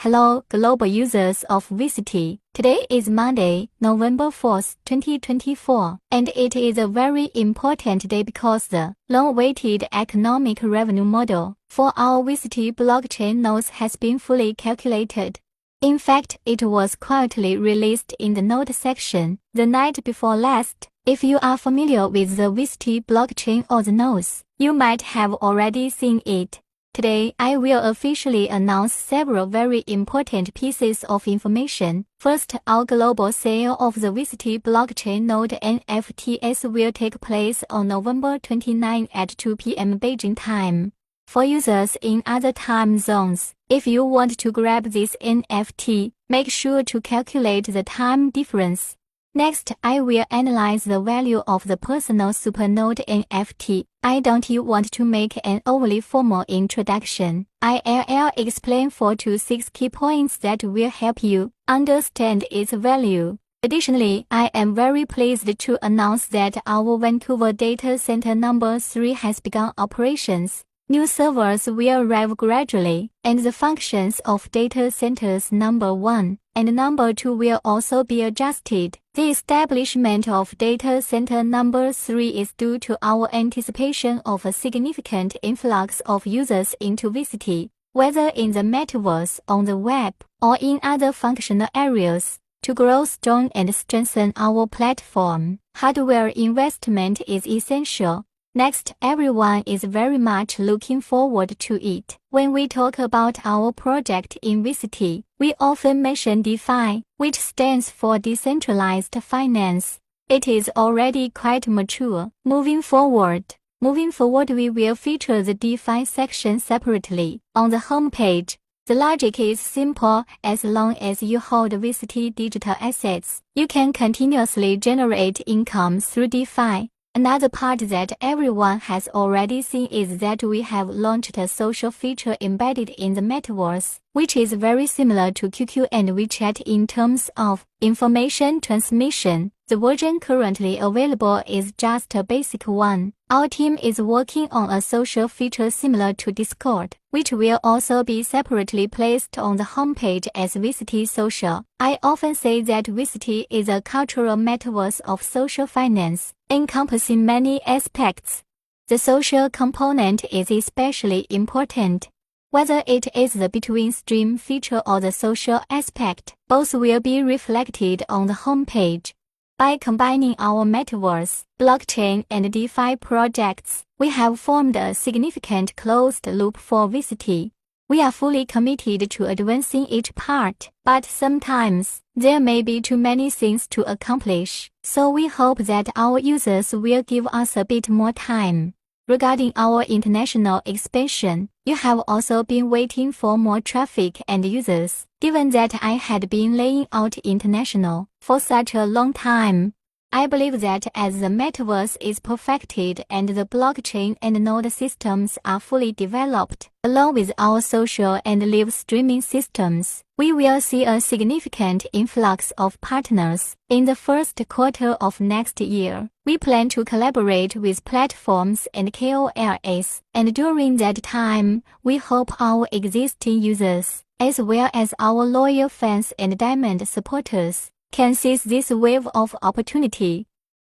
Hello, global users of Vcity. Today is Monday, November 4th, 2024, and it is a very important day because the long-awaited economic revenue model for our Vcity blockchain nodes has been fully calculated. In fact, it was quietly released in the node section the night before last. If you are familiar with the Vcity blockchain or the nodes, you might have already seen it. Today, I will officially announce several very important pieces of information. First, our global sale of the Vcity blockchain node NFTs will take place on November 29 at 2 p.m. Beijing time. For users in other time zones, if you want to grab this NFT, make sure to calculate the time difference. Next, I will analyze the value of the personal supernode NFT. I don't want to make an overly formal introduction. I'll explain 4 to 6 key points that will help you understand its value. Additionally, I am very pleased to announce that our Vancouver data center number 3 has begun operations. New servers will arrive gradually, and the functions of data centers number 1 and number 2 will also be adjusted. The establishment of data center number 3 is due to our anticipation of a significant influx of users into Vcity, whether in the metaverse, on the web, or in other functional areas. To grow strong and strengthen our platform, hardware investment is essential. Next, everyone is very much looking forward to it. When we talk about our project in Vcity, we often mention DeFi, which stands for Decentralized Finance. It is already quite mature. Moving forward, we will feature the DeFi section separately on the homepage. The logic is simple. As long as you hold Vcity digital assets, you can continuously generate income through DeFi. Another part that everyone has already seen is that we have launched a social feature embedded in the metaverse, which is very similar to QQ and WeChat in terms of information transmission. The version currently available is just a basic one. Our team is working on a social feature similar to Discord, which will also be separately placed on the homepage as Vcity Social. I often say that Vcity is a cultural metaverse of social finance, encompassing many aspects. The social component is especially important. Whether it is the between stream feature or the social aspect, both will be reflected on the homepage. By combining our metaverse, blockchain, and DeFi projects, we have formed a significant closed loop for Vcity. We are fully committed to advancing each part, but sometimes there may be too many things to accomplish, so we hope that our users will give us a bit more time. Regarding our international expansion, you have also been waiting for more traffic and users. Given that I had been laying out international for such a long time, I believe that as the metaverse is perfected and the blockchain and node systems are fully developed, along with our social and live streaming systems, we will see a significant influx of partners. In the first quarter of next year, we plan to collaborate with platforms and KOLs, and during that time, we hope our existing users, as well as our loyal fans and diamond supporters, can seize this wave of opportunity.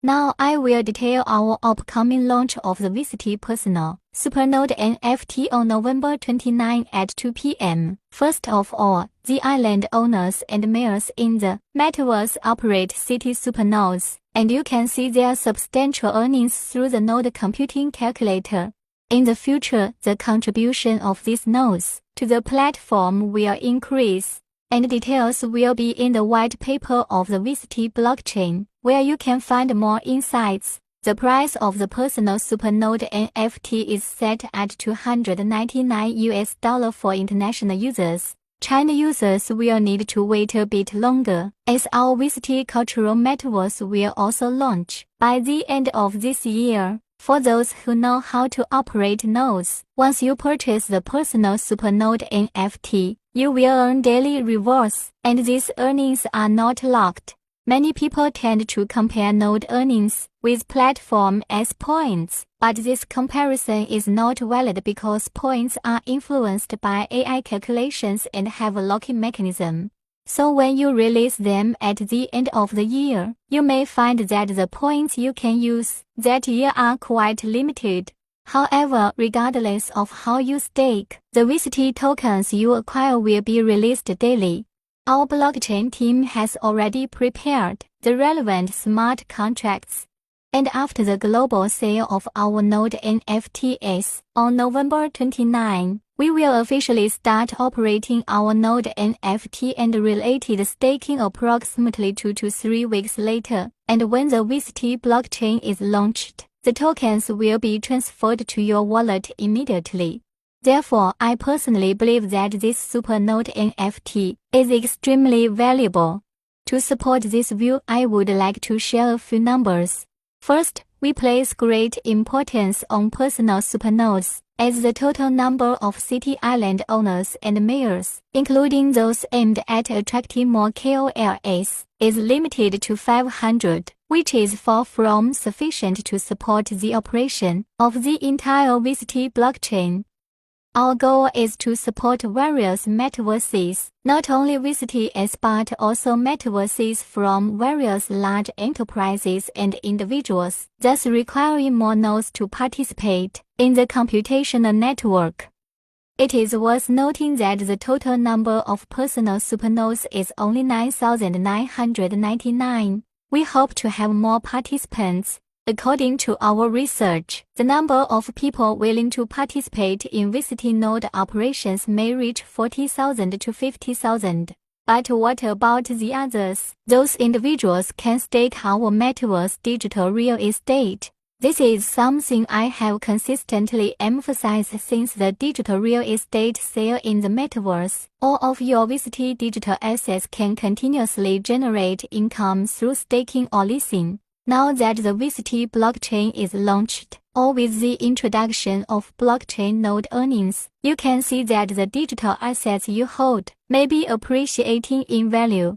Now I will detail our upcoming launch of the Vcity Personal Supernode NFT on November 29 at 2 p.m. First of all, the island owners and mayors in the metaverse operate city supernodes, and you can see their substantial earnings through the node computing calculator. In the future, the contribution of these nodes to the platform will increase, and details will be in the white paper of the Vcity blockchain, where you can find more insights. The price of the personal supernode NFT is set at $299 for international users. China users will need to wait a bit longer, as our Vcity cultural metaverse will also launch by the end of this year. For those who know how to operate nodes, once you purchase the personal supernode NFT, you will earn daily rewards, and these earnings are not locked. Many people tend to compare node earnings with platform as points But this comparison is not valid because points are influenced by AI calculations and have a locking mechanism. So when you release them at the end of the year, you may find that the points you can use that year are quite limited. However, regardless of how you stake, the Vcity tokens you acquire will be released daily. Our blockchain team has already prepared the relevant smart contracts. And after the global sale of our node NFTs on November 29, we will officially start operating our node NFT and related staking approximately 2 to 3 weeks later. And when the Vcity blockchain is launched, the tokens will be transferred to your wallet immediately. Therefore, I personally believe that this super node NFT is extremely valuable. To support this view, I would like to share a few numbers. First, we place great importance on personal supernodes, as the total number of city island owners and mayors, including those aimed at attracting more KOLs, is limited to 500, which is far from sufficient to support the operation of the entire Vcity blockchain. Our goal is to support various metaverses, not only Vcity's but also metaverses from various large enterprises and individuals, thus requiring more nodes to participate in the computational network. It is worth noting that the total number of personal supernodes is only 9,999. We hope to have more participants. According to our research, the number of people willing to participate in Vcity node operations may reach 40,000 to 50,000. But what about the others? Those individuals can stake our metaverse digital real estate. This is something I have consistently emphasized since the digital real estate sale in the metaverse. All of your Vcity digital assets can continuously generate income through staking or leasing. Now that the Vcity blockchain is launched, or with the introduction of blockchain node earnings, you can see that the digital assets you hold may be appreciating in value.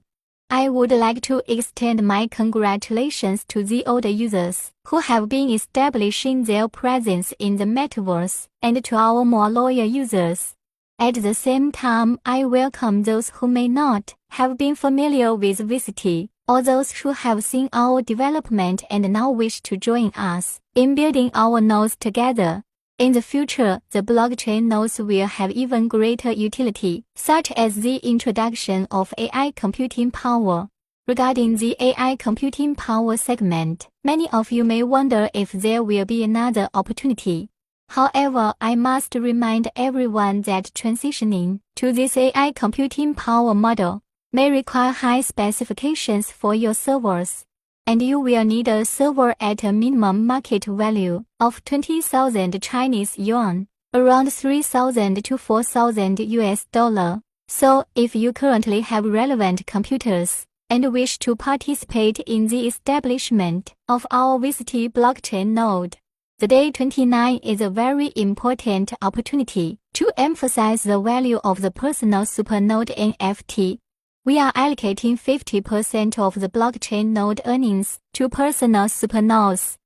I would like to extend my congratulations to the older users who have been establishing their presence in the metaverse, and to our more loyal users. At the same time, I welcome those who may not have been familiar with Vcity, or those who have seen our development and now wish to join us in building our nodes together. In the future, the blockchain nodes will have even greater utility, such as the introduction of AI computing power. Regarding the AI computing power segment, many of you may wonder if there will be another opportunity. However, I must remind everyone that transitioning to this AI computing power model may require high specifications for your servers, and you will need a server at a minimum market value of 20,000 Chinese yuan, around 3,000 to 4,000 US dollar. So, if you currently have relevant computers and wish to participate in the establishment of our Vcity blockchain node, the day 29 is a very important opportunity to emphasize the value of the personal supernode NFT. We are allocating 50% of the blockchain node earnings to personal supernodes.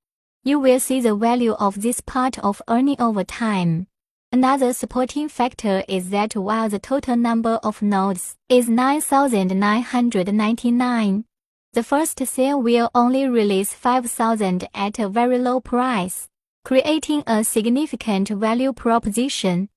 You will see the value of this part of earning over time. Another supporting factor is that while the total number of nodes is 9,999, the first sale will only release 5,000 at a very low price, creating a significant value proposition.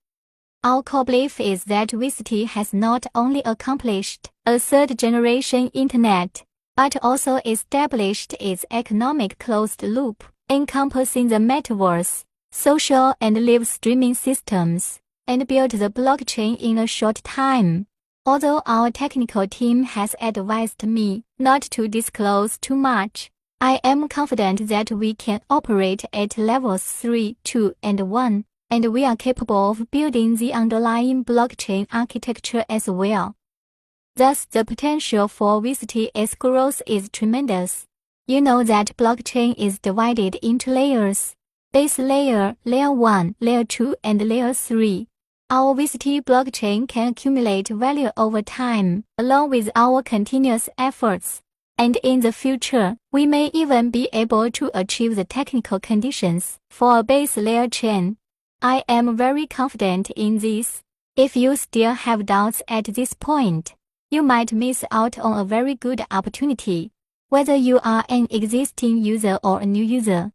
Our core belief is that Vcity has not only accomplished a third-generation internet, but also established its economic closed loop, encompassing the metaverse, social and live streaming systems, and built the blockchain in a short time. Although our technical team has advised me not to disclose too much, I am confident that we can operate at levels 3, 2, and 1. And we are capable of building the underlying blockchain architecture as well. Thus, the potential for Vcity's growth is tremendous. You know that blockchain is divided into layers: base layer, layer 1, layer 2, and layer 3. Our Vcity blockchain can accumulate value over time, along with our continuous efforts. and in the future, we may even be able to achieve the technical conditions for a base layer chain. I am very confident in this. If you still have doubts at this point, you might miss out on a very good opportunity, whether you are an existing user or a new user.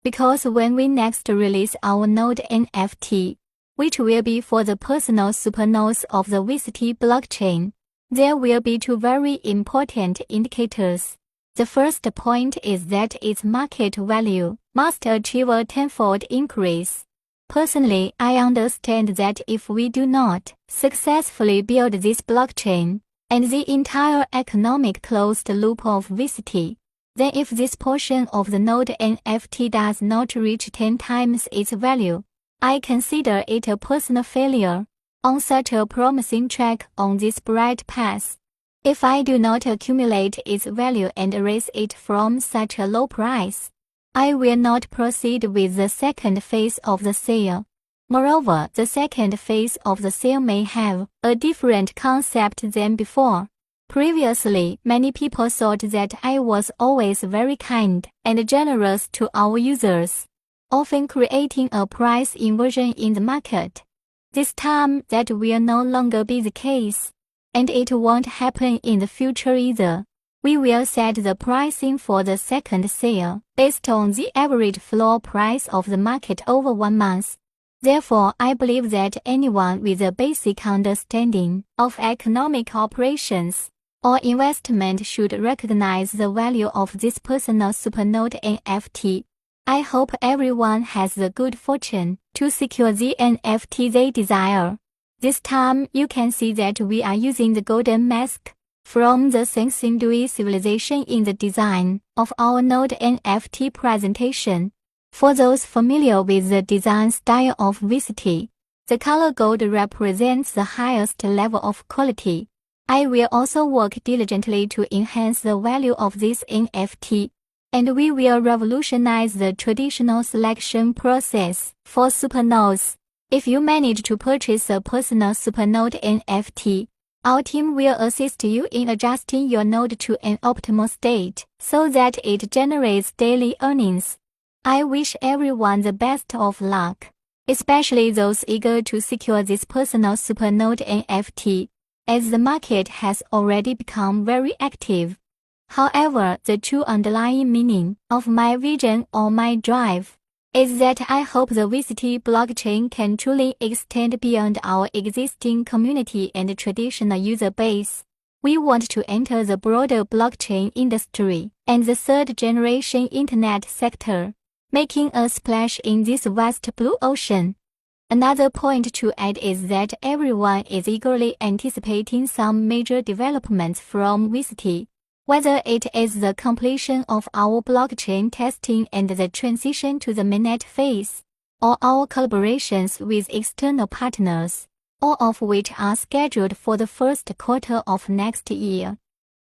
Because when we next release our node NFT, which will be for the personal supernodes of the Vcity blockchain, there will be two very important indicators. The first point is that its market value must achieve a tenfold increase. Personally, I understand that if we do not successfully build this blockchain and the entire economic closed loop of Vcity, then if this portion of the node NFT does not reach 10 times its value, I consider it a personal failure on such a promising track on this bright path. If I do not accumulate its value and raise it from such a low price, I will not proceed with the second phase of the sale. Moreover, the second phase of the sale may have a different concept than before. Previously, many people thought that I was always very kind and generous to our users, often creating a price inversion in the market. This time, that will no longer be the case, and it won't happen in the future either. We will set the pricing for the second sale based on the average floor price of the market over 1 month. Therefore, I believe that anyone with a basic understanding of economic operations or investment should recognize the value of this personal supernode NFT. I hope everyone has the good fortune to secure the NFT they desire. This time, you can see that we are using the golden mask from the Sindui civilization in the design of our node NFT presentation. For those familiar with the design style of Vcity, the color gold represents the highest level of quality. I will also work diligently to enhance the value of this NFT, and we will revolutionize the traditional selection process for supernodes. If you manage to purchase a personal supernode NFT, our team will assist you in adjusting your node to an optimal state so that it generates daily earnings. I wish everyone the best of luck, especially those eager to secure this personal supernode NFT, as the market has already become very active. However, the true underlying meaning of my vision or my drive is that I hope the Vcity blockchain can truly extend beyond our existing community and traditional user base. We want to enter the broader blockchain industry and the third-generation internet sector, making a splash in this vast blue ocean. Another point to add is that everyone is eagerly anticipating some major developments from Vcity, whether it is the completion of our blockchain testing and the transition to the mainnet phase, or our collaborations with external partners, all of which are scheduled for the first quarter of next year.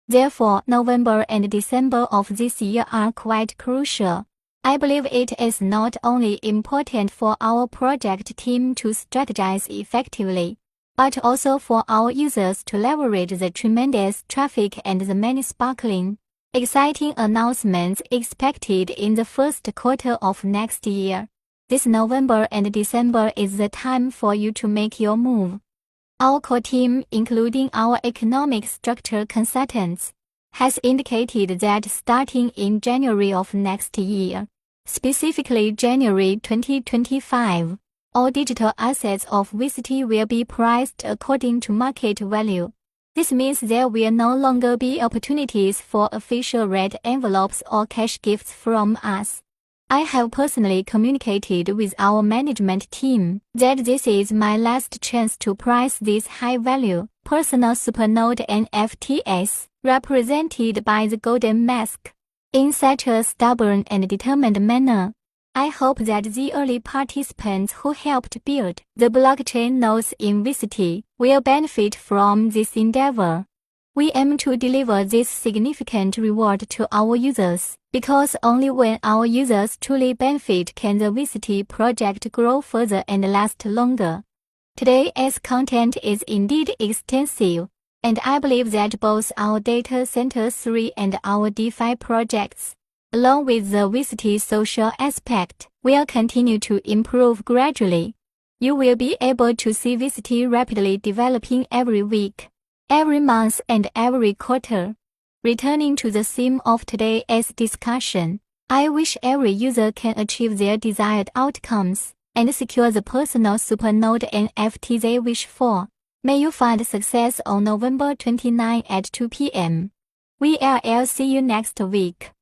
Therefore, November and December of this year are quite crucial. I believe it is not only important for our project team to strategize effectively, but also for our users to leverage the tremendous traffic and the many sparkling, exciting announcements expected in the first quarter of next year. This November and December is the time for you to make your move. Our core team, including our economic structure consultants, has indicated that starting in January of next year, specifically January 2025, all digital assets of Vcity will be priced according to market value. This means there will no longer be opportunities for official red envelopes or cash gifts from us. I have personally communicated with our management team that this is my last chance to price this high-value personal supernode NFTs, represented by the golden mask, in such a stubborn and determined manner. I hope that the early participants who helped build the blockchain nodes in Vcity will benefit from this endeavor. We aim to deliver this significant reward to our users, because only when our users truly benefit can the Vcity project grow further and last longer. Today's content is indeed extensive, And I believe that both our Data Center 3 and our DeFi projects, along with the Vcity social aspect, will continue to improve gradually. You will be able to see Vcity rapidly developing every week, every month, and every quarter. Returning to the theme of today's discussion, I wish every user can achieve their desired outcomes and secure the personal supernode NFT they wish for. May you find success on November 29 at 2 p.m. We'll see you next week.